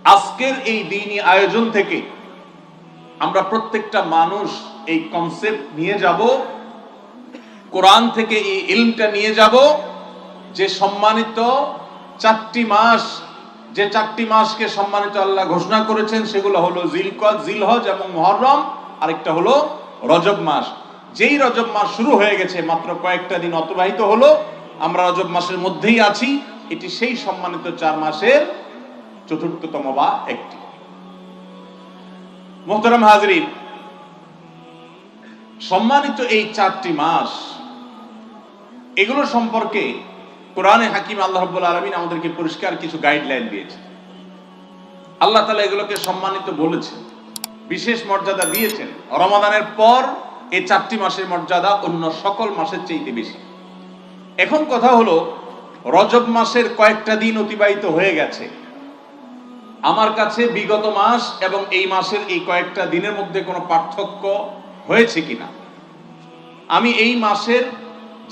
আজকের এই দ্বীনি আয়োজন থেকে আমরা প্রত্যেকটা মানুষ এই কনসেপ্ট নিয়ে যাব, কোরআন থেকে এই ইলমটা নিয়ে যাব যে সম্মানিত চারটি মাস, যে চারটি মাসকে সম্মানিত আল্লাহ ঘোষণা করেছেন সেগুলো হলো জিলকদ, জিলহজ এবং মুহররম, আরেকটা হলো রজব মাস। যেই রজব মাস শুরু হয়ে গেছে, মাত্র কয়েকটা দিন অতিবাহিত হলো, আমরা রজব মাসের মধ্যেই আছি। এটি সেই সম্মানিত 4 মাসের চতুর্থতম বা একটি। মোহতারাম হাজরিন, সম্মানিত এই 4টি মাস, এগুলো সম্পর্কে কোরআনে হাকিম আল্লাহ রাব্বুল আলামিন আমাদেরকে পরিষ্কার কিছু গাইডলাইন দিয়েছে। আল্লাহ তাআলা এগুলোকে সম্মানিত বলেছেন, বিশেষ মর্যাদা দিয়েছেন। রমাদানের পর এই 4টি মাসের মর্যাদা অন্য সকল মাসের চাইতে বেশি। এখন কথা হলো, রজব মাসের কয়েকটা দিন অতিবাহিত হয়ে গেছে। আমার কাছে বিগত মাস এবং এই মাসের এই কয়েকটা দিনের মধ্যে কোনো পার্থক্য হয়েছে কিনা, আমি এই মাসের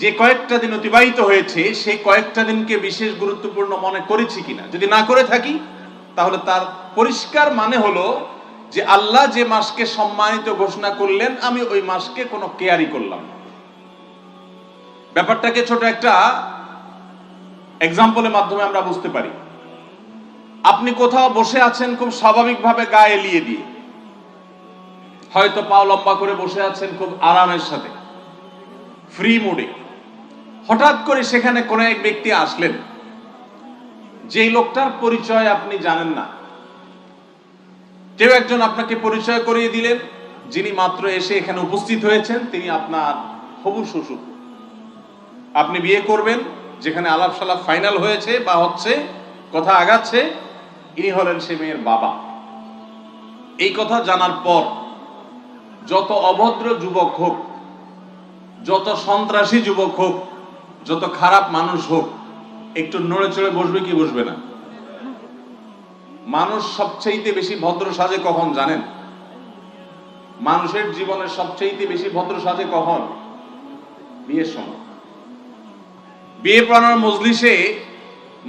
যে কয়েকটা দিন অতিবাহিত হয়েছে সেই কয়েকটা দিনকে বিশেষ গুরুত্বপূর্ণ মনে করেছি কিনা, যদি না করে থাকি তাহলে তার পরিষ্কার মানে হলো যে আল্লাহ যে মাসকে সম্মানিত ঘোষণা করলেন, আমি ওই মাসকে কোনো কেয়ারই করলাম না। ব্যাপারটাকে ছোট একটা এক্সাম্পলের মাধ্যমে আমরা বুঝতে পারি। আপনি কোথাও বসে আছেন খুব স্বাভাবিকভাবে গায়ে এলিয়ে দিয়ে, হয়তো পা লম্বা করে বসে আছেন খুব আরামের সাথে, ফ্রি মুডে। হঠাৎ করে সেখানে কোন এক ব্যক্তি আসলেন, যেই লোকটার পরিচয় আপনি জানেন না। কেউ একজন আপনাকে পরিচয় করিয়ে দিলেন, যিনি মাত্র এসে এখানে উপস্থিত হয়েছেন তিনি আপনার হবু শ্বশুর। আপনি বিয়ে করবেন, যেখানে আলাপ সালাপ ফাইনাল হয়েছে বা হচ্ছে, কথা আগাচ্ছে, ইনি হলেন সে মেয়ের বাবা। এই কথা জানার পর যত অভদ্র যুবক হোক, যত সন্ত্রাসী যুবক হোক, যত খারাপ মানুষ হোক, একটু নড়ে চড়ে বসবে কি বসবে না? মানুষ সবচেয়ে বেশি ভদ্র সাজে কখন জানেন? মানুষের জীবনে সবচেয়ে বেশি ভদ্র সাজে কখন? বিয়ের সময়। বিয়ে পড়ানোর মজলিসে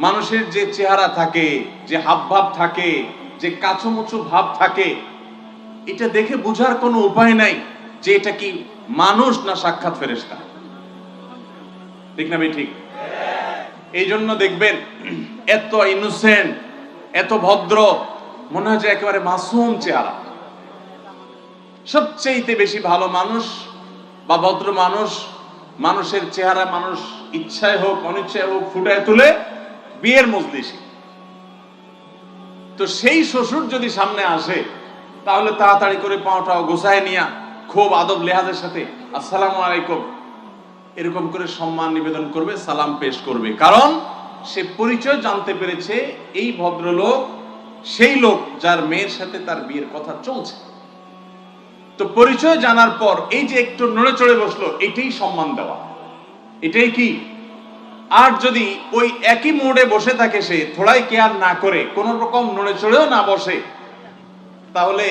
মানুষের যে চেহারা থাকে, যে হাবভাব থাকে, যে কাছুমুচু ভাব থাকে, এটা দেখে বোঝার কোনো উপায় নাই যে এটা কি মানুষ না সাক্ষাৎ ফেরেশতা। ঠিক না ভাই? ঠিক। এই জন্য দেখবেন এত ইনোসেন্ট, এত ভদ্র, মনে হয় যে একেবারে মাসুম চেহারা। সবচেয়ে বেশি ভালো মানুষ বা ভদ্র মানুষ, মানুষের চেহারা মানুষ ইচ্ছায় হোক অনিচ্ছায় হোক ফুটায় তুলে বিয়ের মজলিসে। তো সেই শ্বশুর যদি সামনে আসে, তাহলে তাড়াতাড়ি করে পাওটাও গোছায় নিয়া খুব আদব লেহাজের সাথে আসসালামু আলাইকুম এরকম করে সম্মান নিবেদন করবে, সালাম পেশ করবে। কারণ সে পরিচয় জানতে পেরেছে এই ভদ্রলোক সেই লোক যার মেয়ের সাথে তার বিয়ের কথা চলছে। তো পরিচয় জানার পর এই যে একটু নড়ে চড়ে বসলো, এটাই সম্মান দেওয়া, এটাই কি। আর যদি ওই একই মোড়ে বসে থাকে, সে থোড়াই কেয়ার না করে, কোন রকম নড়ে চড়েও না বসে, তাহলে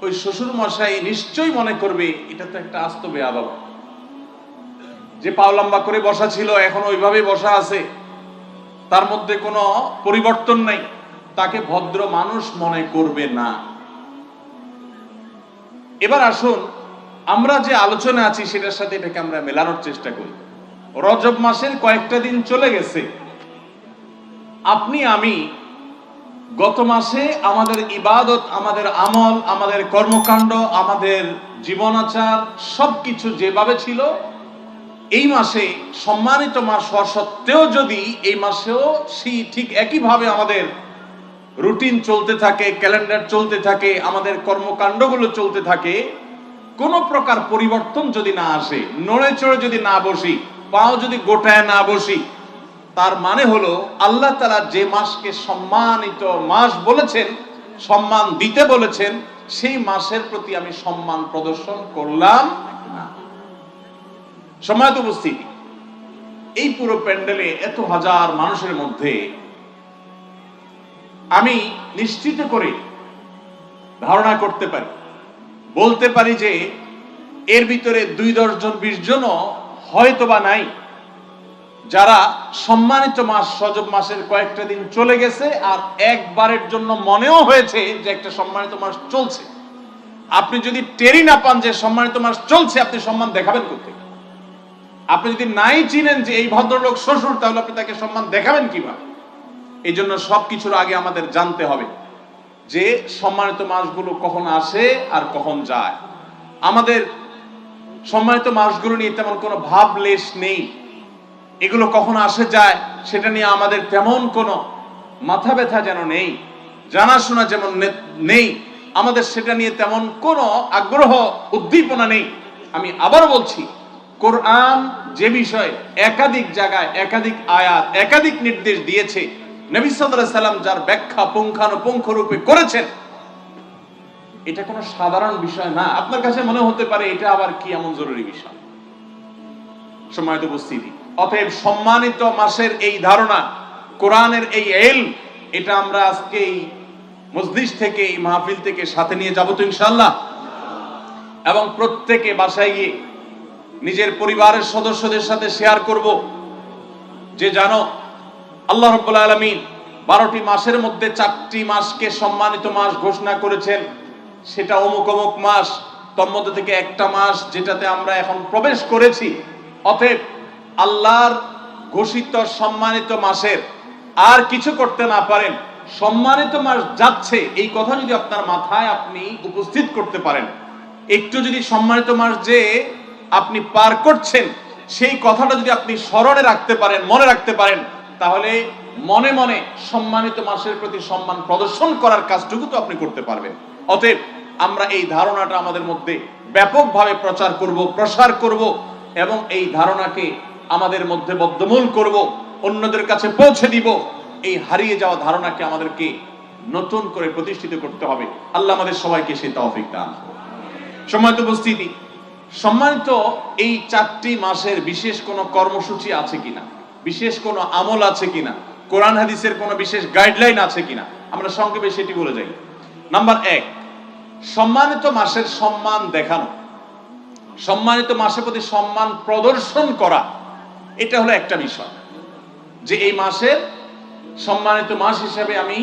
ওই শ্বশুর মশাই নিশ্চয়ই মনে করবে এটা তো একটা আস্ত বেয়াদব। যে পাও লম্বা করে বসা ছিল এখন ওইভাবে বসা আছে, তার মধ্যে কোনো পরিবর্তন নাই, তাকে ভদ্র মানুষ মনে করবে না। এবার আসুন, আমরা যে আলোচনা আছি সেটার সাথে এটাকে আমরা মেলানোর চেষ্টা করি। রজব মাসের কয়েকটা দিন চলে গেছে। আপনি আমি গত মাসে আমাদের ইবাদত, আমাদের আমল, আমাদের কর্মকাণ্ড, আমাদের জীবনাচার সবকিছু যেভাবে ছিল, এই মাসে সম্মানিত মাস হওয়া সত্ত্বেও যদি এই মাসেও সেই ঠিক একইভাবে আমাদের রুটিন চলতে থাকে, ক্যালেন্ডার চলতে থাকে, আমাদের কর্মকাণ্ডগুলো চলতে থাকে, কোনো প্রকার পরিবর্তন যদি না আসে, নড়ে চড়ে যদি না বসি, পাও যদি গোটায় না বসি, তার মানে হলো আল্লাহ তাআলা যে মাসকে সম্মানিত মাস বলেছেন, সম্মান দিতে বলেছেন, সেই মাসের প্রতি আমি সম্মান প্রদর্শন করলাম না। সম্মানিত উপস্থিতি, এই পুরো প্যান্ডেলে এত হাজার মানুষের মধ্যে আমি নিশ্চিত করে ধারণা করতে পারি, বলতে পারি যে এর ভিতরে 2, 10 জন 20 জনও হয়তো বা নাই যারা সম্মানিত মাস রজব মাসের কয়েকটা দিন চলে গেছে আর একবারের জন্য মনেও হয়েছে যে একটা সম্মানিত মাস চলছে, আপনি যদি টেরি না পান যে সম্মানিত মাস চলছে, আপনি সম্মান দেখাবেন কোথায়? আপনি যদি নাই চিনেন যে এই ভদ্রলোক শ্বশুর, তাহলে আপনি তাকে সম্মান দেখাবেন কিভাবে? এই জন্য সবকিছুর আগে আমাদের জানতে হবে যে সম্মানিত মাসগুলো কখন আসে আর কখন যায়। আমাদের সম্মানিত মাসগুলো নিয়ে তেমন কোনো ভাবলেশ নেই। এগুলো কখন আসে যায় সেটা নিয়ে আমাদের তেমন কোনো মাথা ব্যথা যেন নেই, জানাশোনা যেমন নেই, আমাদের সেটা নিয়ে তেমন কোনো আগ্রহ উদ্দীপনা নেই। আমি আবার বলছি, কোরআন যে বিষয়ে একাধিক জায়গায় একাধিক আয়াত একাধিক নির্দেশ দিয়েছে, নবী সাল্লাল্লাহু আলাইহি সাল্লাম যার ব্যাখ্যা পুঙ্খানুপুঙ্খ রূপে করেছেন, এটা কোনো সাধারণ বিষয় না। আপনার কাছে মনে হতে পারে এটা আবার কি এমন জরুরি বিষয়। সম্মানিত উপস্থিতি, অতএব সম্মানিত মাসের এই ধারণা, কোরআনের এই ইলম, এটা আমরা আজকে এই মজলিস থেকে, এই মাহফিল থেকে সাথে নিয়ে যাব তো ইনশাআল্লাহ। এবং প্রত্যেকে বাসায় গিয়ে নিজের পরিবারের সদস্যদের সাথে শেয়ার করব যে জানো আল্লাহ রাব্বুল আলামিন 12টি মাসের মধ্যে 4টি মাসকে সম্মানিত মাস ঘোষণা করেছেন। সেটা অমুক অমুক মাস, তার মধ্যে থেকে একটা মাস যেটাতে আমরা এখন প্রবেশ করেছি। অতএব আল্লাহর ঘোষিত সম্মানিত মাসের আর কিছু করতে না পারেন, সম্মানিত মাস যাচ্ছে এই কথা যদি আপনার মাথায় আপনি উপস্থিত করতে পারেন, একটু যদি সম্মানিত মাস যে আপনি পার করছেন সেই কথাটা যদি আপনি স্মরণে রাখতে পারেন, মনে রাখতে পারেন, তাহলে মনে মনে সম্মানিত মাসের প্রতি সম্মান প্রদর্শন করার কাজটুকু তো আপনি করতে পারবেন। অতএব আমরা এই ধারণাটা আমাদের মধ্যে ব্যাপকভাবে প্রচার করব, প্রসার করব এবং এই ধারণাকে আমাদের মধ্যে বদ্ধমূল করব, অন্যদের কাছে পৌঁছে দিব। এই হারিয়ে যাওয়া ধারণাকে আমাদেরকে নতুন করে প্রতিষ্ঠিত করতে হবে। আল্লাহ আমাদের সবাইকে সেই তৌফিক দান করুন। সম্মানিত উপস্থিতি, সম্মানিত এই 4টি মাসের বিশেষ কোনো কর্মসূচি আছে কিনা, বিশেষ কোনো আমল আছে কিনা, কোরআন হাদিসের কোনো বিশেষ গাইডলাইন আছে কিনা, আমরা সংক্ষেপে সেটি বলে যাই। নাম্বার 1, সম্মানিত মাসের সম্মান দেখানো, সম্মানিত মাসের প্রতি সম্মান প্রদর্শন করা, এটা হলো একটা বিষয় যে এই মাসের সম্মানিত মাস হিসেবে আমি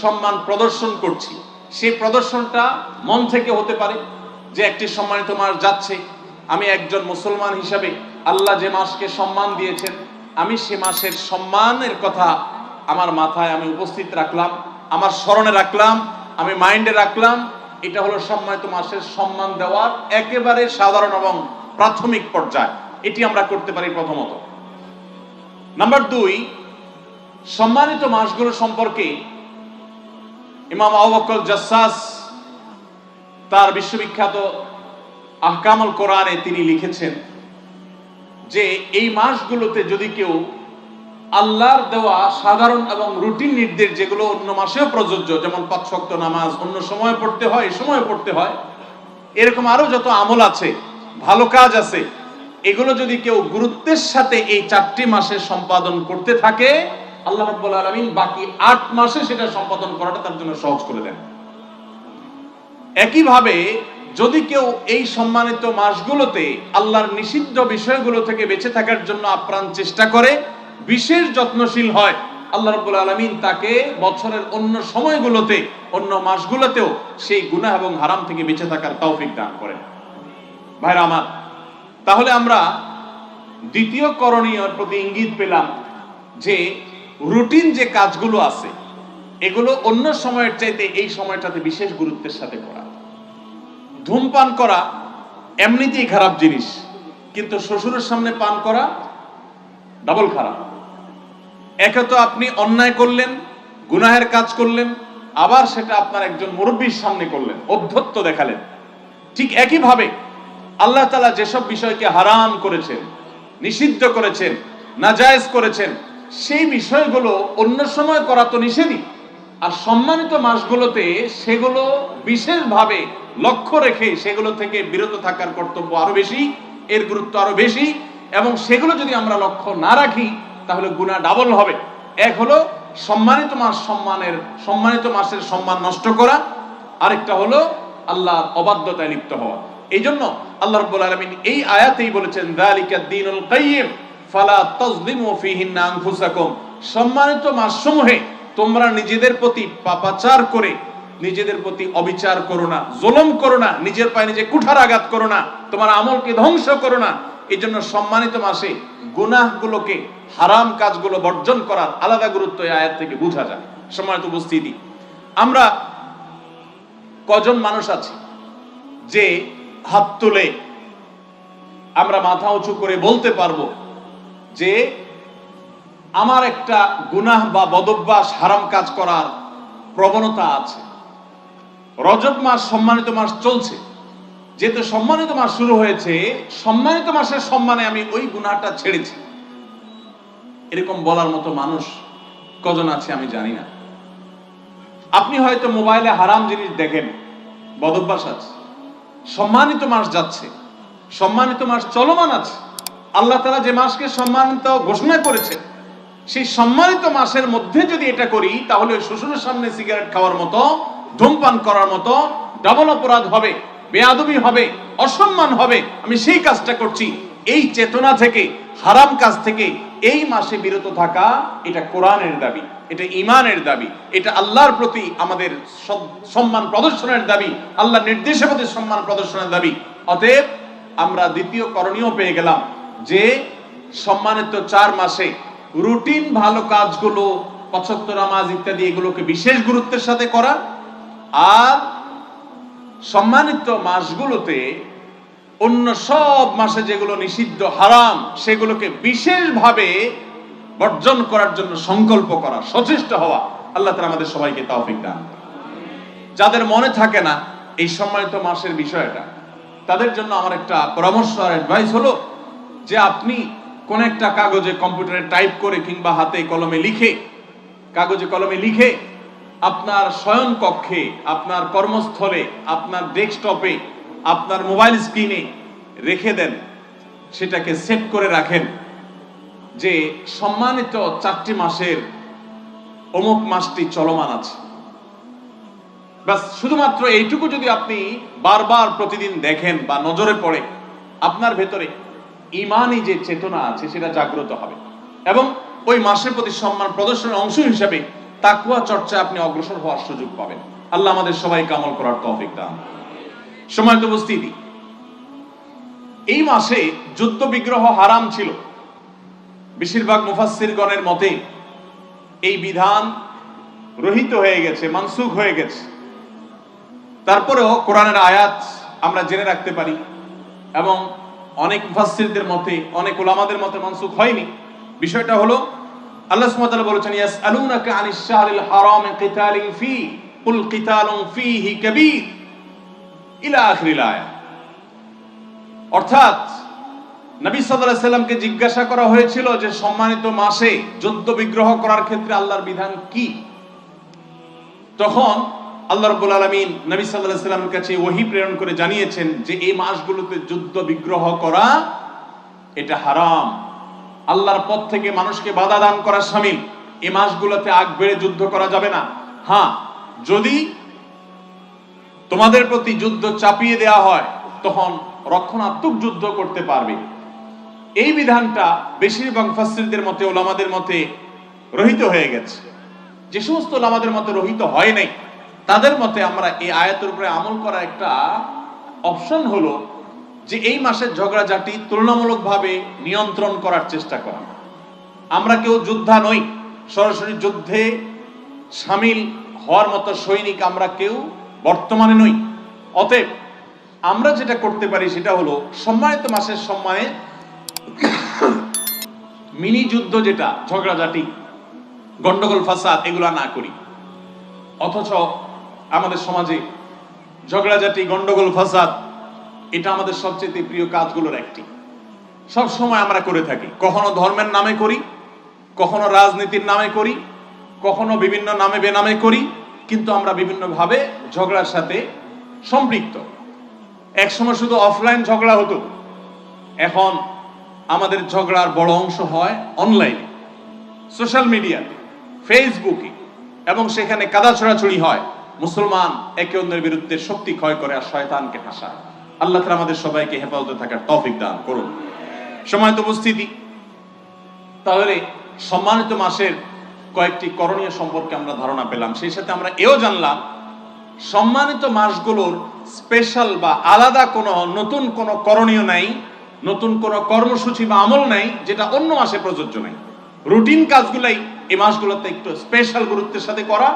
সম্মান প্রদর্শন করছি। সেই প্রদর্শনটা মন থেকে হতে পারে যে একটি সম্মানিত মাস যাচ্ছে, আমি একজন মুসলমান হিসাবে আল্লাহ যে মাসকে সম্মান দিয়েছেন, আমি সে মাসের সম্মানের কথা আমার মাথায় আমি উপস্থিত রাখলাম, আমার স্মরণে রাখলাম, আমি মাইন্ডে রাখলাম। এটা হলো সম্মানিত মাসের সম্মান দেওয়ার একেবারে সাধারণ এবং প্রাথমিক পর্যায়। এটি আমরা করতে পারি প্রথমত। নাম্বার 2, সম্মানিত মাসগুলো সম্পর্কে ইমাম আবু বকর জাসসাস তার বিশ্ববিখ্যাত আহকামুল কোরআনে তিনি লিখেছেন যে এই মাসগুলোতে যদি কেউ আল্লাহর দেওয়া সাধারণ এবং রুটিন নির্দেশ, যেগুলো অন্য মাসেও প্রযোজ্য, যেমন 5 ওয়াক্ত নামাজ অন্য সময় পড়তে হয়, এই সময় পড়তে হয়, এরকম আরো যত আমল আছে, ভালো কাজ আছে, এগুলো যদি কেউ গুরুত্বের সাথে এই 4টি মাসে সম্পাদন করতে থাকে, আল্লাহ রাব্বুল আলামিন বাকি 8 মাসে সেটা সম্পাদন করাটা তার জন্য সহজ করে দেন। একইভাবে যদি কেউ এই সম্মানিত মাসগুলোতে আল্লাহর নিষিদ্ধ বিষয়গুলো থেকে বেঁচে থাকার জন্য আপ্রাণ চেষ্টা করে, বিশেষ যত্নশীল হয়, আল্লাহ রাব্বুল আলামিন তাকে বছরের অন্য সময়গুলোতে, অন্য মাসগুলোতেও সেই গুনাহ এবং হারাম থেকে বেঁচে থাকার তৌফিক দান করেন। ভাইরা আমার, তাহলে আমরা দ্বিতীয় করণীয়র প্রতি ইঙ্গিত পেলাম যে রুটিন যে কাজগুলো আছে এগুলো অন্য সময়ের চাইতে এই সময়টাতে বিশেষ গুরুত্বের সাথে করা। ধূমপান করা এমনিতেই খারাপ জিনিস, কিন্তু শ্বশুরের সামনে পান করা ডাবল খারাপ। একে তো আপনি অন্যায় করলেন, গুনাহের কাজ করলেন, আবার সেটা আপনার একজন মুরব্বীর সামনে করলেন, অধ্যত্ব দেখালেন। ঠিক একইভাবে আল্লাহ তাআলা যেসব বিষয়কে হারাম করেছেন, নিষিদ্ধ করেছেন, নাজায়েজ করেছেন, সেই বিষয়গুলো অন্য সময় করা তো নিষেধই, আর সম্মানিত মাসগুলোতে সেগুলো বিশেষভাবে লক্ষ্য রেখে সেগুলো থেকে বিরত থাকার কর্তব্য আরো বেশি, এর গুরুত্ব আরো বেশি। এবং সেগুলো যদি আমরা লক্ষ্য না রাখি তাহলে গুনাহ ডাবল হবে। এক হলো সম্মানিত মাসের সম্মান নষ্ট করা, আরেকটা হলো আল্লাহর অবাধ্যতায় লিপ্ত হওয়া। এই জন্য আল্লাহ রাব্বুল আলামিন এই আয়াতেই বলেছেন যালিকা দ্বীনুল কাইয়্যিম, ফালা তাজলিমু ফীহিন্না আনফুসাকুম, সম্মানিত মাসসমূহে তোমরা নিজেদের প্রতি পাপাচার করে নিজেদের প্রতি অবিচার করো না, জুলুম করো না, নিজের পায়ে নিজে কুঠারাঘাত করো না, তোমার আমলকে ধ্বংস করো না। এই জন্য সম্মানিত মাসে গুনাহগুলোকে, হারাম কাজগুলো বর্জন করার আলাদা গুরুত্ব এই আয়াত থেকে বোঝা যায়। সম্মানিত উপস্থিতি, আমরা কজন মানুষ আছি যে হাত তুলে আমরা মাথা উঁচু করে বলতে পারবো যে আমার একটা গুনাহ বা বদভ্যাস, হারাম কাজ করার প্রবণতা আছে? রজব মাস সম্মানিত মাস চলছে, যেহেতু সম্মানিত মাস শুরু হয়েছে, সম্মানিত মাসের সম্মানে আমি ওই গুনাহটা ছেড়েছি, এরকম বলার মতো মানুষ কজন আছে আমি জানি না। আপনি হয়তো মোবাইলে হারাম জিনিস দেখেন, বদভ্যাস আছে, সম্মানিত মাস যাচ্ছে, সম্মানিত মাস চলমান আছে, আল্লাহ তাআলা যে মাসকে সম্মানিত ঘোষণা করেছে, সেই সম্মানিত মাসের মধ্যে যদি এটা করি তাহলে শ্বশুরের সামনে সিগারেট খাওয়ার মতো, ধূমপান করার মতো ডাবল অপরাধ হবে, বেয়াদবি হবে, অসম্মান হবে। আমি সেই কাজটা করছি। এই চেতনা থেকে, হারাম কাজ থেকে এই মাসে বিরত থাকা, এটা কোরআনের দাবি, এটা ঈমানের দাবি, এটা আল্লাহর প্রতি আমাদের সম্মান প্রদর্শনের দাবি, আল্লাহর নির্দেশের প্রতি সম্মান প্রদর্শনের দাবি। অতএব আমরা দ্বিতীয় করণীয় পেয়ে গেলাম যে সম্মানিত 4 মাসে রুটিন ভালো কাজগুলো, 75 নামাজ ইত্যাদি, এগুলোকে বিশেষ গুরুত্বের সাথে করা, আর সম্মানিত মাসগুলোতে অন্য সব মাসে যেগুলো নিষিদ্ধ, হারাম, সেগুলোকে বিশেষভাবে বর্জন করার জন্য সংকল্প করা, সচেষ্ট হওয়া। আল্লাহ তাআলা আমাদের সবাইকে তৌফিক দান। যাদের মনে থাকে না এই সম্মানিত মাসের বিষয়টা, তাদের জন্য আমার একটা পরামর্শ আর অ্যাডভাইস হলো যে আপনি কোন একটা কাগজে, কম্পিউটারে টাইপ করে কিংবা হাতে কলমে লিখে, কাগজে কলমে লিখে আপনার শয়ন কক্ষে, আপনার কর্মস্থলে, আপনার ডেস্কটপে, আপনার মোবাইল স্ক্রিনে রেখে দেন, সেটাকে সেট করে রাখেন যে সম্মানিত 4টি মাসের অমুক মাসটি চলমান আছে। বাস শুধুমাত্র এইটুকু যদি আপনি বারবার প্রতিদিন দেখেন বা নজরে পড়ে, আপনার ভেতরে ঈমানি যে চেতনা আছে সেটা জাগ্রত হবে এবং ওই মাসের প্রতি সম্মান প্রদর্শনের অংশ হিসেবে তাকওয়া চর্চা আপনি অগ্রসর হওয়ার সুযোগ পাবেন। আল্লাহ আমাদের সবাইকে আমল করার তৌফিক দান। সম্মানিত উপস্থিতি, এই মাসে যুদ্ধ বিগ্রহ হারাম ছিল। বেশিরভাগ মুফাসসিরগণের মতে এই বিধান রহিত হয়ে গেছে, মানসুখ হয়ে গেছে। তারপরেও কোরআনের আয়াত আমরা জেনে রাখতে পারি এবং অনেক মুফাসসিরদের মতে, অনেক উলামাদের মতে মানসুখ হয়নি। বিষয়টা হলো আল্লাহ সুবহানাহু ওয়া তাআলা বলেছেন, ইয়াসআলুনাকা আনিশ শাহরিল হারাম কিতালিন ফি কুল কিতালুন ফীহি কাবীর ইলা আখিরিল আয়াত। অর্থাৎ নবী সাল্লাল্লাহু আলাইহি সাল্লামকে জিজ্ঞাসা করা হয়েছিল যে সম্মানিত মাসে যুদ্ধ বিগ্রহ করার ক্ষেত্রে আল্লাহর বিধান কি। তখন আল্লাহ রাব্বুল আলামিন নবী সাল্লাল্লাহু আলাইহি সাল্লামের কাছে ওহী প্রেরণ করে জানিয়েছেন যে এই মাসগুলোতে যুদ্ধ বিগ্রহ করা এটা হারাম, আল্লাহর পথ থেকে মানুষকে বাধা দান করা শামিল। এই মাসগুলোতে আগ বেড়ে যুদ্ধ করা যাবে না। হ্যাঁ, যদি তোমাদের প্রতি যুদ্ধ চাপিয়ে দেওয়া হয় তখন রক্ষণাত্মক যুদ্ধ করতে পারবে। এই বিধানটা বেশিরভাগ মুফাসসিরদের মতে, উলামাদের মতে রহিত হয়ে গেছে। যে সমস্ত উলামাদের মতে রহিত হয় নাই, তাদের মতে আমরা এই আয়াতের উপরে আমল করা একটা অপশন হলো যে এই মাসের ঝগড়াঝাটি তুলনামূলকভাবে নিয়ন্ত্রণ করার চেষ্টা করা। আমরা কেউ যোদ্ধা নই, সরাসরি যুদ্ধে শামিল হওয়ার মতো সৈনিক আমরা কেউ বর্তমানে নই। অতএব আমরা যেটা করতে পারি সেটা হলো সম্মানিত মাসের সম্মানে মিনি যুদ্ধ, যেটা ঝগড়াঝাটি, গন্ডগোল, ফাসাদ, এগুলা না করি। অথচ আমাদের সমাজে ঝগড়াঝাটি, গন্ডগোল, ফাসাদ এটা আমাদের সবচেয়ে প্রিয় কাজগুলোর একটি। সব সময় আমরা করে থাকি। কখনো ধর্মের নামে করি, কখনো রাজনীতির নামে করি, কখনো বিভিন্ন নামে বেনামে করি, কিন্তু আমরা বিভিন্নভাবে ঝগড়ার সাথে সম্পৃক্ত। একসময় শুধু অফলাইন ঝগড়া হতো, এখন আমাদের ঝগড়ার বড় অংশ হয় অনলাইনে, সোশ্যাল মিডিয়াতে, ফেসবুকে, এবং সেখানে কাদা ছড়াছড়ি হয়। মুসলমান একে অন্যের বিরুদ্ধে শক্তি ক্ষয় করে আর শয়তানকে হাসায়। আল্লাহ তাআলা আমাদের সবাইকে হেফাজতে থাকার তৌফিক দান করুন। সম্মানিত উপস্থিতি, তাহলে সম্মানিত মাসের কয়েকটি করণীয় সম্পর্কে আমরা ধারণা পেলাম, সেই সাথে আমরা এও জানলাম সম্মানিত মাসগুলোর স্পেশাল বা আলাদা কোনো নতুন কোনো করণীয় নাই, নতুন কোনো কর্মসূচি বা আমল নাই যেটা অন্য মাসে প্রযোজ্য নাই। রুটিন কাজগুলাই এই মাসগুলোতে একটু স্পেশাল গুরুত্বের সাথে করা,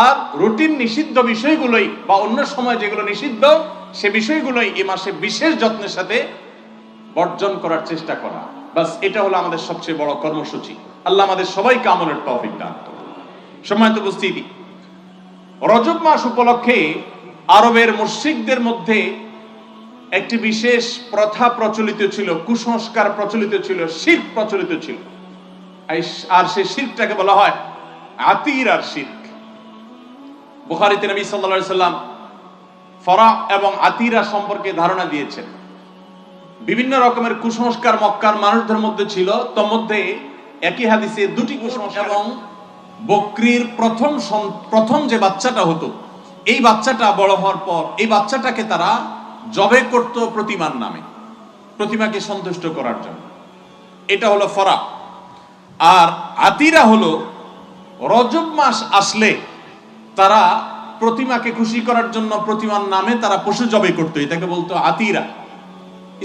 আর রুটিন নিষিদ্ধ বিষয়গুলোই বা অন্য সময় যেগুলো নিষিদ্ধ সে বিষয়গুলোই এই মাসে বিশেষ যত্নের সাথে বর্জন করার চেষ্টা করা। বাস এটা হলো আমাদের সবচেয়ে বড় কর্মসূচি। আল্লাহ আমাদের সবাইকে আমলের তৌফিক দান করুন। সম্মানিত উপস্থিতি, রজব মাস উপলক্ষে আরবের মুশরিকদের মধ্যে একটি বিশেষ প্রথা প্রচলিত ছিল, কুসংস্কার প্রচলিত ছিল, শিরক প্রচলিত ছিল। আর সেই শিরকটাকে বলা হয় আতিরার শিরক। বুখারীতে নবী সাল্লাল্লাহু আলাইহি সাল্লাম ফরা এবং আতিরা সম্পর্কে ধারণা দিয়েছেন। বিভিন্ন রকমের কুসংস্কার মক্কার মানুষদের মধ্যে ছিল, তোর মধ্যে একই হাদিসে দুটি কুসংস্কার। এবং বকরির প্রথম যে বাচ্চাটা হতো, এই বাচ্চাটা বড় হওয়ার পর এই বাচ্চাটাকে তারা জবে করত প্রতিমার নামে, প্রতিমাকে সন্তুষ্ট করার জন্য। এটা হলো ফরা। আর আতিরা হলো রজব মাস আসলে তারা প্রতিমাকে খুশি করার জন্য প্রতিমার নামে তারা পশু জবে করত, এটাকে বলতো আতিরা।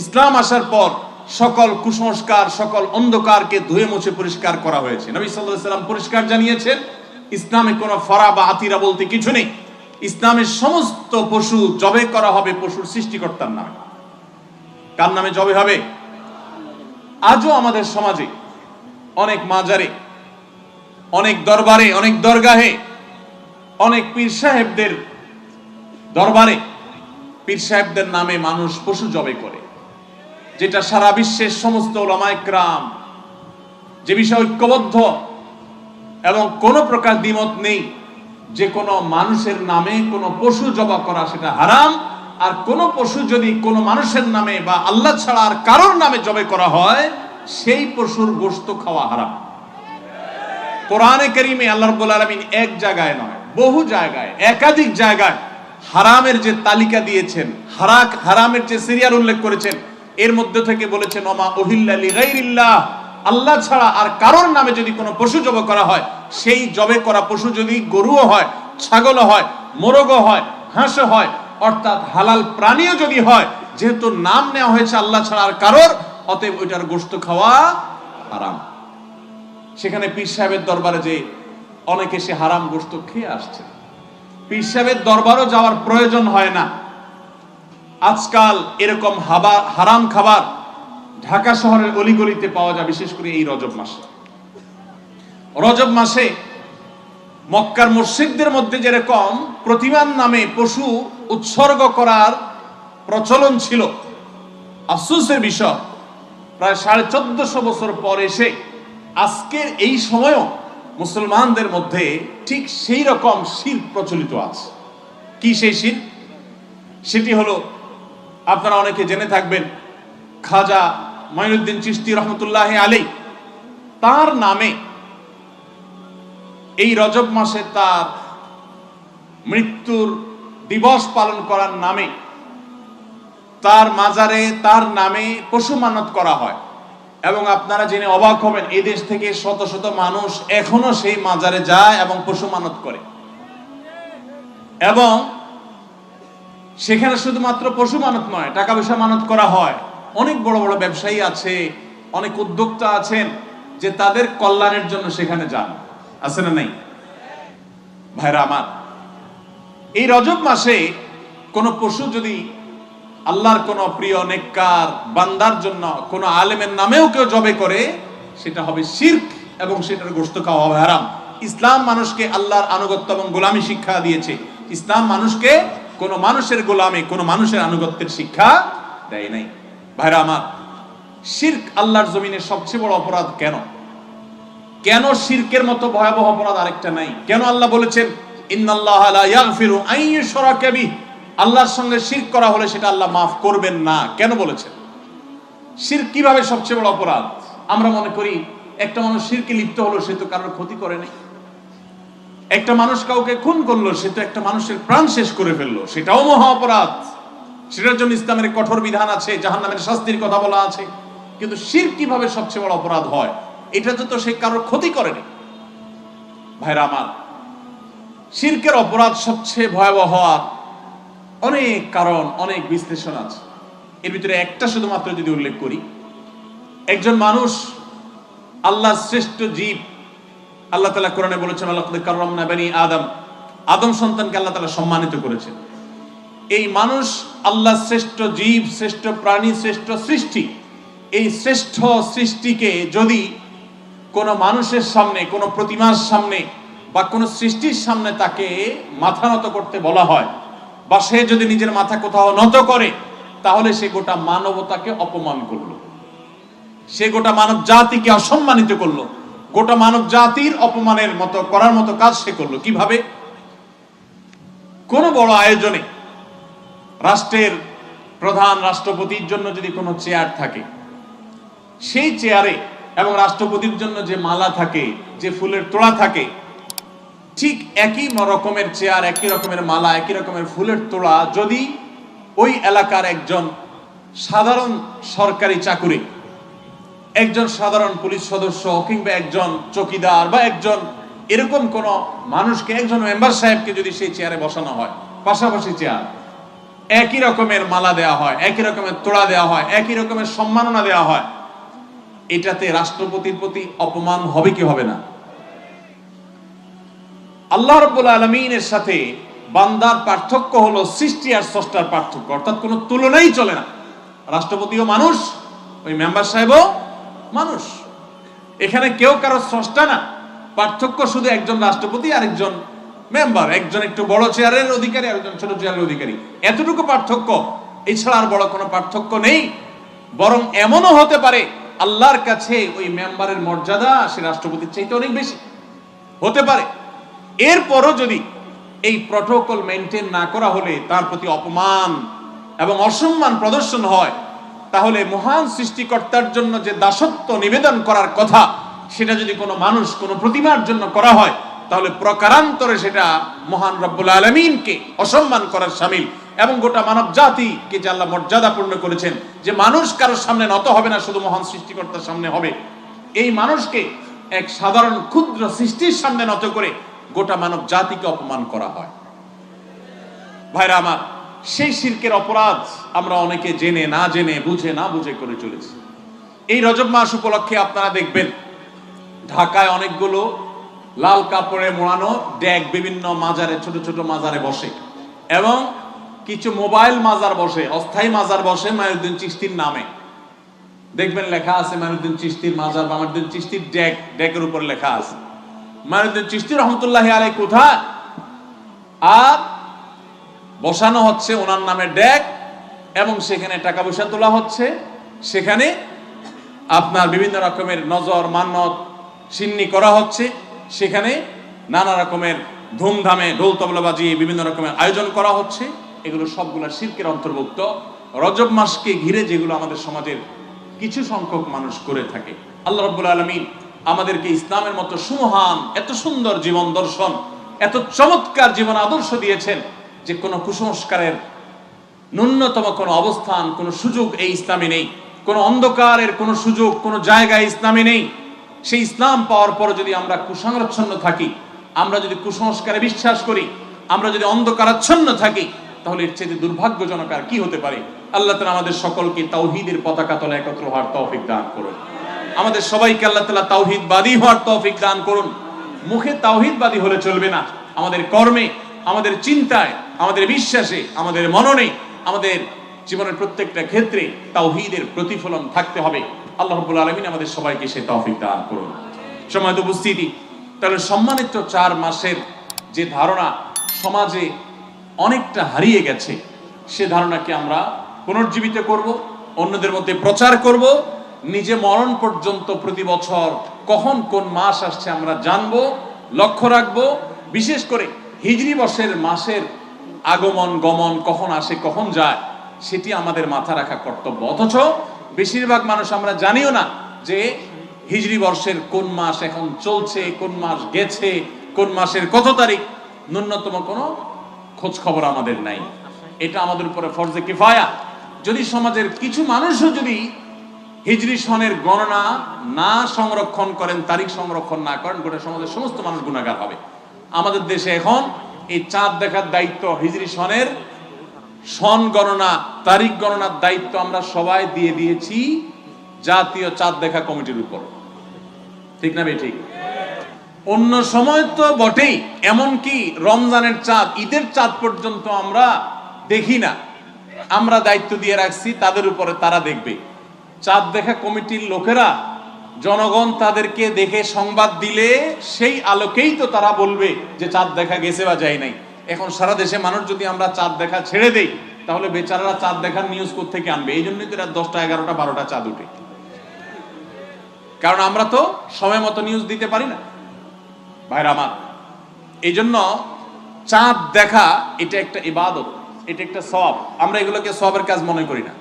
ইসলাম আসার পর সকল কুসংস্কার, সকল অন্ধকারকে ধুয়ে মুছে পরিষ্কার করা হয়েছে। নবী সাল্লাল্লাহু আলাইহি সাল্লাম পরিষ্কার জানিয়েছেন ইসলামে কোনো ফরা বা আতিরা বলতে কিছু নেই। ইসলামের সমস্ত পশু জবে করা হবে পশুর সৃষ্টিকর্তার নামে। কার নামে জবে হবে? আজও আমাদের সমাজে অনেক মাজারে, অনেক দরবারে, অনেক দরগাহে, অনেক পীর সাহেবদের দরবারে পীর সাহেবদের নামে মানুষ পশু জবে করে, যেটা সারা বিশ্বের সমস্ত উলামায়ে কেরাম যে বিষয়ে ঐক্যবদ্ধ এবং কোনো প্রকার দ্বিমত নেই যে কোনো মানুষের নামে কোনো পশু জবা করা সেটা হারাম। আর কোনো পশু যদি কোনো মানুষের নামে বা আল্লাহ ছাড়া আর কারোর নামে জবে করা হয়, সেই পশুর গোশত খাওয়া হারাম। কোরআনে কারীমে আল্লাহ রাব্বুল আলামিন এক জায়গায় নয়, বহু জায়গায়, একাধিক জায়গায় হারামের যে তালিকা দিয়েছেন, হারামের যে সিরিয়াল উল্লেখ করেছেন, এর মধ্যে থেকে বলেছেন ওমা উহিল্লা লিগাইরিল্লাহ, আল্লাহ ছাড়া আর কারোর নামে যদি কোনো পশু জবে করা হয়, সেই জবে করা পশু যদি গরুও হয়, ছাগলও হয়, মোরগও হয়, হাঁসও হয়, অর্থাৎ হালাল প্রাণীও যদি হয়, যেহেতু নাম নেওয়া হয়েছে আল্লাহ ছাড়া আর কারোর, অতএব ওইটার গোশত খাওয়া হারাম। সেখানে পীর সাহেবের দরবারে যে অনেকে সে হারাম গোশত খেয়ে আসছে, পীর সাহেবের দরবারও যাওয়ার প্রয়োজন হয় না। আজকাল এরকম হারাম খাবার ঢাকা শহরের অলিগলিতে পাওয়া যায়, বিশেষ করে এই রজব মাসে। রজব মাসে মক্কার মুশরিকদের মধ্যে যেরকম প্রতিমার নামে পশু উৎসর্গ করার প্রচলন ছিল, আফসোসের বিষয় প্রায় 1450 বছর পর এসে আজকের এই সময়ও মুসলমানদের মধ্যে ঠিক সেই রকম শিরক প্রচলিত আছে। কি সেই শিরক? সেটি হলো, আপনারা অনেকে জেনে থাকবেন, খাজা মাইনুদ্দিন চিশতি রহমতুল্লাহি আলাইহি তার নামে এই রজব মাসে তার মৃত্যুর দিবস পালন করার নামে তার মাজারে তার নামে পশু মানত করা হয়। এবং আপনারা জেনে অবাক হবেন, এই দেশ থেকে শত শত মানুষ এখনো সেই মাজারে যায় এবং পশু মানত করে। এবং সেখানে শুধুমাত্র পশু মানত নয়, টাকা পয়সা মানত করা হয়। অনেক বড় বড় ব্যবসায়ী আছে, অনেক উদ্যোক্তা আছেন যে তাদের কল্যাণের জন্য সেখানে যান, আছে না নাই? ভাইরা আমার, এই রজব মাসে কোন পশু যদি আল্লাহর কোন প্রিয় নেককার বান্দার জন্য কোন আলেমের নামেও কেউ জবে করে, সেটা হবে শিরক এবং সেটার গোশত খাওয়া হবে হারাম। ইসলাম মানুষকে আল্লাহর আনুগত্য এবং গোলামি শিক্ষা দিয়েছে। ইসলাম মানুষকে কোন মানুষের গোলামি, কোন মানুষের আনুগত্যের শিক্ষা দেয় নাই। ভাইরা আমার, শিরক আল্লাহর জমিনে সবচেয়ে বড় অপরাধ। কেন কেন শিরকের মতো ভয়াবহ অপরাধ আরেকটা নাই? কেন আল্লাহ বলেছেন ইন্নাল্লাহা লা ইয়াগফিরু আন ইউশরাকা বিহি, আল্লাহর সঙ্গে শিরক করা হলে সেটা আল্লাহ মাফ করবেন না? কেন বলেছেন? শিরক কিভাবে সবচেয়ে বড় অপরাধ? আমরা মনে করি একটা মানুষ শিরকে লিপ্ত হলো, সে তো কারোর ক্ষতি করে নাই। একটা মানুষ কাউকে খুন করলো, সে তো একটা মানুষের প্রাণ শেষ করে ফেললো, সেটাও মহা অপরাধ। সেটার জন্য ইসলামের কঠোর বিধান আছে, জাহান্নামের শাস্তির কথা বলা আছে। কিন্তু শিরক কিভাবে সবচেয়ে বড় অপরাধ হয়? এটা তো সে কারোর ক্ষতি করেনি। ভাইরা আমার, শিরকের অপরাধ সবচেয়ে ভয়াবহ হওয়ার অনেক কারণ, অনেক বিশ্লেষণ আছে। এর ভিতরে একটা শুধুমাত্র যদি উল্লেখ করি, একজন মানুষ আল্লাহ শ্রেষ্ঠ জীব, আল্লাহ তাআলা কোরআনে বলেছেন লাকাদ কাররামনা বনি আদম, আদম সন্তানকে আল্লাহ তাআলা সম্মানিত করেছেন। এই মানুষ আল্লাহ শ্রেষ্ঠ জীব, শ্রেষ্ঠ প্রাণী, শ্রেষ্ঠ সৃষ্টি। এই শ্রেষ্ঠ সৃষ্টিকে যদি কোনো মানুষের সামনে, কোনো প্রতিমার সামনে বা কোনো সৃষ্টির সামনে তাকে মাথা নত করতে বলা হয়, বা সে যদি নিজের মাথা কোথাও নত করে, তাহলে সে গোটা মানবতাকে অপমান করলো, সে গোটা মানব জাতিকে অসম্মানিত করলো, গোটা মানব জাতির অপমানের মতো করার মতো কাজ সে করলো। কিভাবে? কোন বড় আয়োজনে রাষ্ট্রের প্রধান রাষ্ট্রপতির জন্য যদি কোনো চেয়ার থাকে, সেই চেয়ারে এবং রাষ্ট্রপতির জন্য যে মালা থাকে, যে ফুলের তোড়া থাকে, ঠিক একই রকমের চেয়ার, একই রকমের মালা, একই রকমের ফুলের তোড়া যদি ওই এলাকার একজন সাধারণ সরকারি চাকুরি, একজন সাধারণ পুলিশ সদস্য কিংবা একজন চৌকিদার বা একজন এরকম কোন মানুষকে, একজন মেম্বার সাহেবকে যদি সেই চেয়ারে বসানো হয়, পাশাপাশি চেয়ার, একই রকমের মালা দেওয়া হয়, একই রকমের তোড়া দেওয়া হয়, একই রকমের সম্মাননা দেওয়া হয়, এটাতে রাষ্ট্রপতির প্রতি অপমান হবে কি হবে না? আল্লাহ রাব্বুল আলামিনের সাথে বান্দার পার্থক্য হলো সৃষ্টি আর স্রষ্টার পার্থক্য, অর্থাৎ কোনো তুলনাই চলে না। রাষ্ট্রপতিও মানুষ, ওই মেম্বার সাহেবও মানুষ। এখানে কেউ কারো স্রষ্টা না, পার্থক্য শুধু একজন রাষ্ট্রপতি আর একজন মেম্বার, একজন একটু বড় চেয়ারের অধিকারী আর একজন ছোট চেয়ারের অধিকারী, এতটুকু পার্থক্য। এছাড়া আর বড় কোনো পার্থক্য নেই। বরং এমনও হতে পারে আল্লাহর কাছে ওই মেম্বারের মর্যাদা সে রাষ্ট্রপতির চাইতে অনেক বেশি হতে পারে। এরপরও যদি এই প্রটোকল মেনটেন না করা হলে তার প্রতি অপমান এবং অসম্মান প্রদর্শন হয়, তাহলে মহান সৃষ্টিকর্তার জন্য যে দাসত্ব নিবেদন করার কথা, সেটা যদি কোনো মানুষ, কোনো প্রতিমার জন্য করা হয়, তাহলে প্রকারান্তরে সেটা মহান রব্বুল আলামিনকে অসম্মান করার শামিল। এবং গোটা মানব জাতিকে যে আল্লাহ মর্যাদাপূর্ণ করেছেন, যে মানুষ কারোর সামনে নত হবে না, শুধু মহান সৃষ্টিকর্তার সামনে হবে, এই মানুষকে এক সাধারণ ক্ষুদ্র সৃষ্টির সামনে নত করে গোটা মানব জাতিকে অপমান করা হয়। ভাইরা আমার, সেই শিরকের অপরাধ আমরা অনেকে জেনে না জেনে, বুঝে না বুঝে করে চলেছি। এই রজব মাস উপলক্ষে আপনারা দেখবেন ঢাকায় অনেকগুলো লাল কাপড়ে মোড়ানো ড্যাগ বিভিন্ন মাজারে, ছোট ছোট মাজারে বসে, এবং কিছু মোবাইল মাজার বসে, অস্থায়ী মাজার বসে মাইনুদ্দিন চিশতির নামে। দেখবেন লেখা আছে মাইনুদ্দিন চিশতির মাজার বা মাইনুদ্দিন চিশতির ড্যাগ, ড্যাগের উপর লেখা আছে মাইনুদ্দিন চিশতি রহমতুল্লাহি আলাইহি কোথায়, আর বসানো হচ্ছে ওনার নামে ড্যাগ, এবং সেখানে টাকা পয়সা তোলা হচ্ছে, সেখানে আপনার বিভিন্ন রকমের নজর মান্নত সিন্নি করা হচ্ছে, সেখানে নানা রকমের ধুমধামে ঢোল তবলা বাজিয়ে বিভিন্ন রকমের আয়োজন করা হচ্ছে। এগুলো সবগুলো শিরকের অন্তর্ভুক্ত। রজব মাসকে ঘিরে যেগুলো আমাদের সমাজের কিছু সংখ্যক মানুষ করে থাকে। আল্লাহ রাব্বুল আলামিন আমাদেরকে ইসলামের মতো সুমহান, এত সুন্দর জীবন দর্শন, এত চমৎকার জীবন আদর্শ দিয়েছেন যে কোনো কুসংস্কারের ন্যূনতম কোনো অবস্থান, কোনো সুযোগ এই ইসলামে নেই। কোনো অন্ধকারের কোনো সুযোগ কোনো জায়গায় ইসলামে নেই। সেই ইসলাম পাওয়ার পর যদি আমরা কুসংরচ্ছন্ন থাকি, আমরা যদি কুসংস্কারে বিশ্বাস করি, আমরা যদি অন্ধকারাচ্ছন্ন থাকি, তাহলে এর চেয়ে দুর্ভাগ্যজনক আর কি হতে পারে। আল্লাহ তাআলা আমাদের সকলকে তাওহীদের পতাকা তলে একত্র হওয়ার তৌফিক দান করুন। আমাদের সবাইকে আল্লাহ তাআলা তাওহীদবাদী হওয়ার তৌফিক দান করুন। মুখে তাওহীদবাদী হলে চলবে না, আমাদের কর্মে, আমাদের চিন্তায়, আমাদের বিশ্বাসে, আমাদের মননে, আমাদের জীবনের প্রত্যেকটা ক্ষেত্রে তাওহীদের প্রতিফলন থাকতে হবে। আল্লাহ রাব্বুল আলামিন আমাদের সবাইকে সেই তৌফিক দান করুন। সম্মানিত উপস্থিতি, তাহলে সম্মানিত 4 মাসের যে ধারণা সমাজে অনেকটা হারিয়ে গেছে, সে ধারণাকে আমরা পুনর্জীবিত করব, অন্যদের মধ্যে প্রচার করব। নিজে মরণ পর্যন্ত প্রতি বছর কখন কোন মাস আসছে আমরা জানবো, লক্ষ্য রাখবো। বিশেষ করে হিজরি বর্ষের মাসের আগমন গমন কখন আসে কখন যায়, সেটি আমাদের মাথা রাখা কর্তব্য। অথচ বেশিরভাগ মানুষ আমরা জানিও না যে হিজরি বর্ষের কোন মাস এখন চলছে, কোন মাস গেছে, কোন মাসের কত তারিখ, ন্যূনতম কোনো খোঁজ খবর আমাদের নাই। এটা আমাদের উপরে ফরজে কিফায়া। যদি সমাজের কিছু মানুষও যদি হিজরি সনের গণনা না সংরক্ষণ করেন, তারিখ সংরক্ষণ না করেন, গোটা সমাজের সমস্ত মানুষ গুনাহগার হবে। আমাদের দেশে এখন এই চাঁদ দেখার দায়িত্ব, হিজরি সনের সন গণনা, তারিখ গণনার দায়িত্ব আমরা সবাই দিয়ে দিয়েছি জাতীয় চাঁদ দেখা কমিটির উপর। ঠিক না ঠিক? অন্য সময় তো বটেই, এমনকি রমজানের চাঁদ, ঈদের চাঁদ পর্যন্ত আমরা দেখি না, আমরা দায়িত্ব দিয়ে রাখছি তাদের উপরে, তারা দেখবে। চাঁদ দেখা কমিটির লোকেরা, জনগণ তাদেরকে দেখে সংবাদ দিলে সেই আলোকেই তো তারা বলবে যে চাঁদ দেখা গেছে বা যায় নাই। এখন সারা দেশে মানুষ যদি আমরা চাঁদ দেখা ছেড়ে দেই, তাহলে বেচারারা চাঁদ দেখার নিউজ কোত্থেকে আনবে? এই জন্যই তো রাত 10টা 11টা 12টা চাঁদ উঠে, কারণ আমরা তো সময় মতো নিউজ দিতে পারি না ভাইরা আমার। এই জন্য চাঁদ দেখা এটা একটা ইবাদত, এটা একটা সওয়াব। আমরা এগুলোকে সওয়াবের কাজ মনে করি না।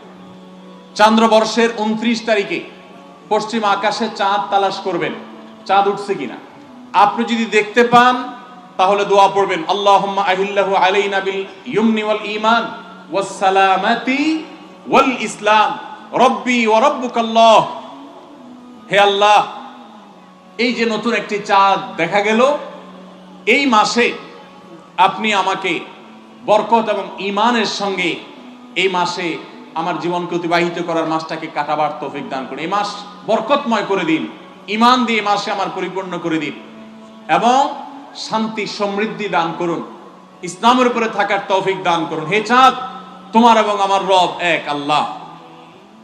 চন্দ্রবর্ষের 29 তারিখে পশ্চিম আকাশে চাঁদ তালাশ করবেন, চাঁদ উঠছে কিনা। আপনি যদি দেখতে পান তাহলে দোয়া পড়বেন, আল্লাহুম্মা আহিল্লাহু আলাইনা বিল ইয়ুমনি ওয়াল ঈমান ওয়াস সালামাতি ওয়াল ইসলাম রব্বি ওয়া রাব্বুকাল্লাহ। হে আল্লাহ, এই যে নতুন একটি চাঁদ দেখা গেল, এই মাসে আপনি আমাকে বরকত এবং ঈমানের সঙ্গে এই মাসে আমার জীবনকে অতিবাহিত করার, মাসটাকে কাটাবার তৌফিক দান করুন। এই মাস বরকতময় করে দিন, ঈমান দিয়ে এই মাসে আমার পরিপূর্ণ করে দিন এবং শান্তি সমৃদ্ধি দান করুন, ইসলামের উপরে থাকার তৌফিক দান করুন। হে চাঁদ, তোমার এবং আমার রব এক আল্লাহ।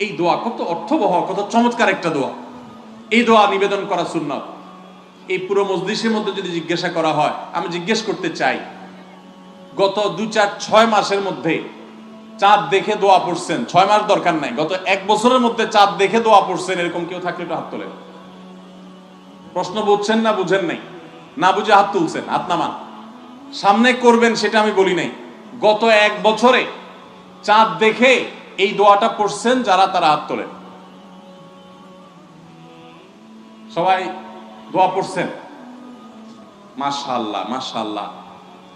এই দোয়া কত অর্থবহ, কত চমৎকার একটা দোয়া। এই দোয়া নিবেদন করা সুন্নাত। এই পুরো মজলিসের মধ্যে যদি জিজ্ঞাসা করা হয়, আমি জিজ্ঞেস করতে চাই, গত 2 4 6 মাসের মধ্যে চাঁদ দেখে দোয়া পড়ছেন, 6 মাস দরকার নাই, গত 1 বছরের মধ্যে চাঁদ দেখে দোয়া পড়ছেন, এরকম কেউ থাকলে একটু হাত তোলেন। প্রশ্ন বুঝছেন না বুঝেন নাই? না বুঝে হাত তুলছেন, হাত নামান। সামনে করবেন সেটা আমি বলি নাই, গত 1 বছরে চাঁদ দেখে এই দোয়াটা পড়ছেন যারা, তারা হাত তোলেন। সবাই দোয়া পড়ছেন? মাশাআল্লাহ, মাশাআল্লাহ।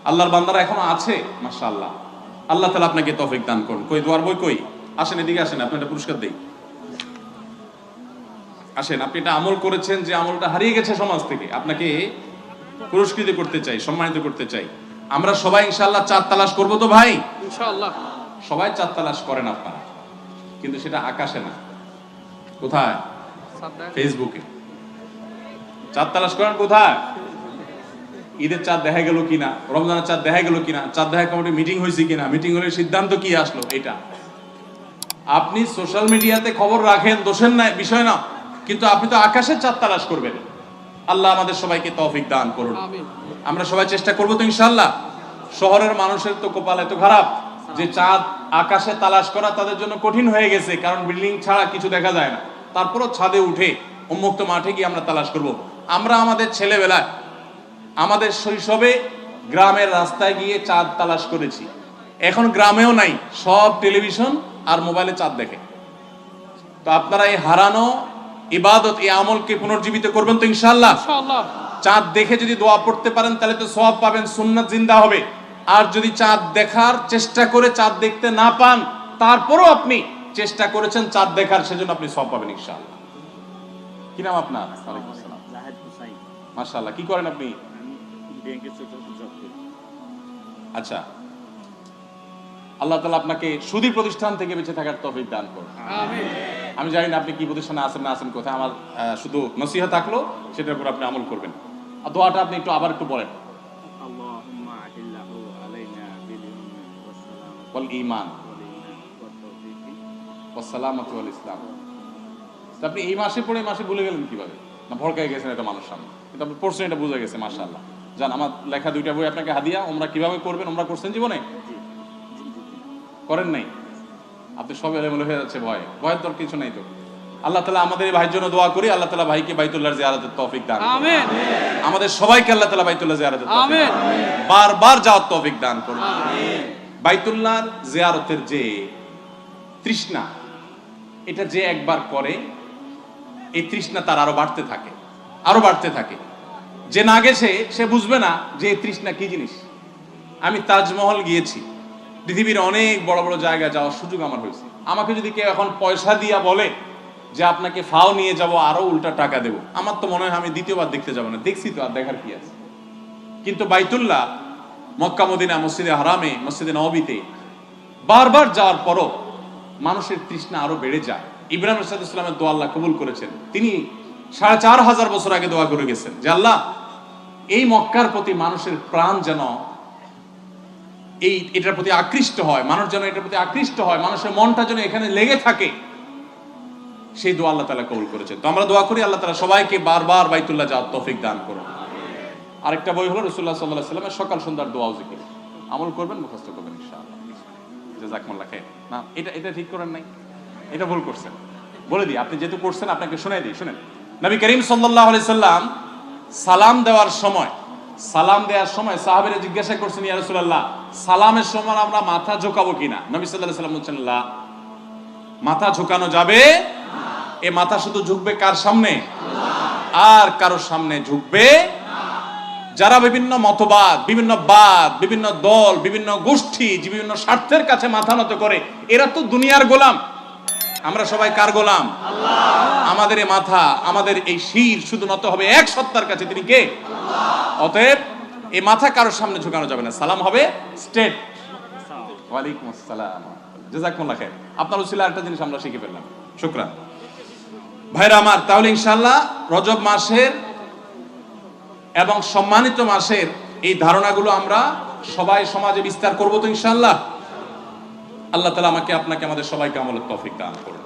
আল্লাহর বান্দারা এখনো আছে, মাশাআল্লাহ। আল্লাহ তাআলা আপনাকে তৌফিক দান করুন। কই দোয়ার বই কই? আসেন এদিকে আসেন, আপনি একটা পুরস্কার দেই। আসেন, আপনি এটা আমল করেছেন, যে আমলটা হারিয়ে গেছে সমাজ থেকে, আপনাকে পুরস্কৃত করতে চাই, সম্মানিত করতে চাই। আমরা সবাই ইনশাআল্লাহ চাঁদ তালাশ করব তো ভাই? ইনশাআল্লাহ। সবাই চাঁদ তালাশ করেন আপনারা, কিন্তু সেটা আকাশে না। কোথায়? ফেসবুকে। চাঁদ তালাশ করেন কোথায়? ঈদের চাঁদ দেখা গেল কিনা, রমজানের চাঁদ দেখা গেল কিনা, চাঁদ দেখা কমিটি মিটিং হয়েছে কিনা, মিটিং হলে সিদ্ধান্ত কি আসলো, এটা। আপনি সোশ্যাল মিডিয়াতে খবর রাখেন, দোষের নাই, বিষয় না, কিন্তু আপনি তো আকাশের চাঁদ তালাশ করবেন। আল্লাহ আমাদের সবাইকে তৌফিক দান করুন। আমরা সবাই চেষ্টা করবো তো ইনশাআল্লাহ। শহরের মানুষের তো কপাল এত খারাপ যে চাঁদ আকাশে তালাশ করা তাদের জন্য কঠিন হয়ে গেছে, কারণ বিল্ডিং ছাড়া কিছু দেখা যায় না। তারপরও ছাদে উঠে উন্মুক্ত মাঠে গিয়ে আমরা তালাশ করব। আমরা আমাদের ছেলেবেলায়, আমাদের শৈশবে গ্রামের রাস্তায় গিয়ে চাঁদ তালাশ করেছি। এখন গ্রামেও নাই, সব টেলিভিশন আর মোবাইলে চাঁদ দেখে। তো আপনারা এই হারানো ইবাদত, এই আমলকে পুনর্জীবিত করবেন তো ইনশাআল্লাহ। চাঁদ দেখে যদি দোয়া পড়তে পারেন তাহলে তো সওয়াব পাবেন, সুন্নাত জিন্দা হবে। আর যদি চাঁদ দেখার চেষ্টা করে চাঁদ দেখতে না পান, তারপরও আপনি চেষ্টা করেছেন চাঁদ দেখার, সেজন্য আপনি সওয়াব পাবেন ইনশাআল্লাহ। কি নাম আপনার? ওয়ালাইকুম আসসালাম। মাশাআল্লাহ। কি করেন আপনি? আচ্ছা, আল্লাহ তাআলা আপনাকে সুদী প্রতিষ্ঠান থেকে বেঁচে থাকার তৌফিক দান করুন। আমিন। আমি জানি না আপনি কি প্রতিষ্ঠানে আছেন না আছেন কোথায়, আমার শুধু নসিহত থাকলো, সেটার উপর আপনি আমল করবেন। আর দোয়াটা আপনি একটু আবার একটু বলেন, আল্লাহুম্মা আহিল্লাহু আলাইনা বিল ওয়াল ঈমান ওয়াস সালামাতু ওয়াল ইসলাম। আপনি এই মাসে পড়ে এই মাসে ভুলে গেলেন কিভাবে? না ভড়কায় গেছেন এটা মানুষ সামনে, কিন্তু আপনি পড়ছেন, এটা বোঝা গেছে। মাশাআল্লাহ। জান, আমার লেখা 2টা বই আপনাকে হাদিয়া। ওমরা কিভাবে করবেন, ওমরা করছেন জীবনে? করেন নাই? আপনি সব এলোমেলো হয়ে যাচ্ছে, ভয়ের তোর কিছু নাই তো। আল্লাহ তাআলা আমাদের এই ভাইয়ের জন্য দোয়া করি, আল্লাহ তাআলা ভাইকে বাইতুল্লাহর জিয়ারতের তৌফিক দান করুন। আমিন। আমাদের সবাইকে আল্লাহ তাআলা বাইতুল্লাহ জিয়ারতের তৌফিক, আমিন, বারবার যাওয়ার তৌফিক দান করুন। আমিন। বাইতুল্লাহর জিয়ারতের যে তৃষ্ণা, এটা যে একবার করে, এই তৃষ্ণা তার আরো বাড়তে থাকে, আরো বাড়তে থাকে। যে না গেছে সে বুঝবে না যে এই তৃষ্ণা কি জিনিস। আমি তাজমহল গিয়েছি, পৃথিবীর অনেক বড় বড় জায়গায় যাওয়ার সুযোগ আমার হয়েছে। আমাকে যদি কেউ এখন পয়সা দিয়া বলে যে আপনাকে ফাও নিয়ে যাব, আরো উল্টা টাকা দেব। আমার তো মনে হয় আমি দ্বিতীয়বার দেখতে যাব না, দেখছি তো, আর দেখার কি আছে। কিন্তু বাইতুল্লাহ, মক্কা মদিনা, মসজিদে হারামে, মসজিদে নববীতে বারবার যাওয়ার পরও মানুষের তৃষ্ণা আরো বেড়ে যায়। ইব্রাহিম আলাইহিস সালামের দোয়া আল্লাহ কবুল করেছেন। তিনি 4500 বছর আগে দোয়া করে গেছেন যে আল্লাহ, এই মক্কার প্রতি মানুষের প্রাণ যেন এটার প্রতি আকৃষ্ট হয়, মানুষ যেন এটার প্রতি আকৃষ্ট হয়, মানুষের মনটা যেন এখানে লেগে থাকে, সেই দোয়া আল্লাহ তাআলা কবুল করেছেন। তো আমরা দোয়া করি আল্লাহ তাআলা সবাইকে বারবার বাইতুল্লাহ যাওয়ার তৌফিক দান করুন। আরেকটা বই হলো রাসূলুল্লাহ সাল্লাল্লাহু আলাইহি ওয়াসাল্লামের সকাল সন্ধ্যার দোয়া ও জিকির। আমল করবেন, মুখস্থ করবেন ইনশাআল্লাহ। জাযাকুমুল্লাহ খাইর। না, এটা ঠিক করেন নাই, এটা ভুল করছেন। বলে দিই, আপনি যেহেতু করছেন আপনাকে শোনাই দিই, শুনেন। নবী করিম সাল্লাল্লাহু আলাইহি সাল্লাম সালাম দেওয়ার সময় সাহাবীরা জিজ্ঞাসা করছেন, ইয়া রাসূলুল্লাহ, সালামের সময় আমরা মাথা ঝোঁকাবো কিনা? নবী সাল্লাল্লাহু আলাইহি সাল্লাম বলছেন, লা, মাথা ঝোঁকানো যাবে। এ মাথা শুধু ঝুঁকবে কার সামনে? আর কারোর সামনে ঝুঁকবে যারা বিভিন্ন মতবাদ, বিভিন্ন বাদ, বিভিন্ন দল, বিভিন্ন গোষ্ঠী, বিভিন্ন স্বার্থের কাছে মাথা নত করে। এরা তো দুনিয়ার গোলাম। আমরা সবাই কার গোলাম? আল্লাহ। আমাদের এই মাথা, আমাদের এই শির শুধু নত হবে এক সত্তার কাছে, তিনি কে? আল্লাহ। অতএব এই মাথা কারোর সামনে ঝুঁকানো যাবে না, সালাম হবে স্ট্রেট। ওয়ালাইকুম আসসালাম, জাযাকুমুল্লাহ খাইর। আপনার উসিলা একটা জিনিস আমরা শিখে ফেললাম, শুকরান। ভাইরা আমার, তাহলে ইনশাআল্লাহ রজব মাসের এবং সম্মানিত মাসের এই ধারণাগুলো আমরা সবাই সমাজে বিস্তার করব তো ইনশাআল্লাহ। আল্লাহ তাআলা আমাকে, আপনাকে, আমাদের সবাইকে আমলের তৌফিক দান করুন।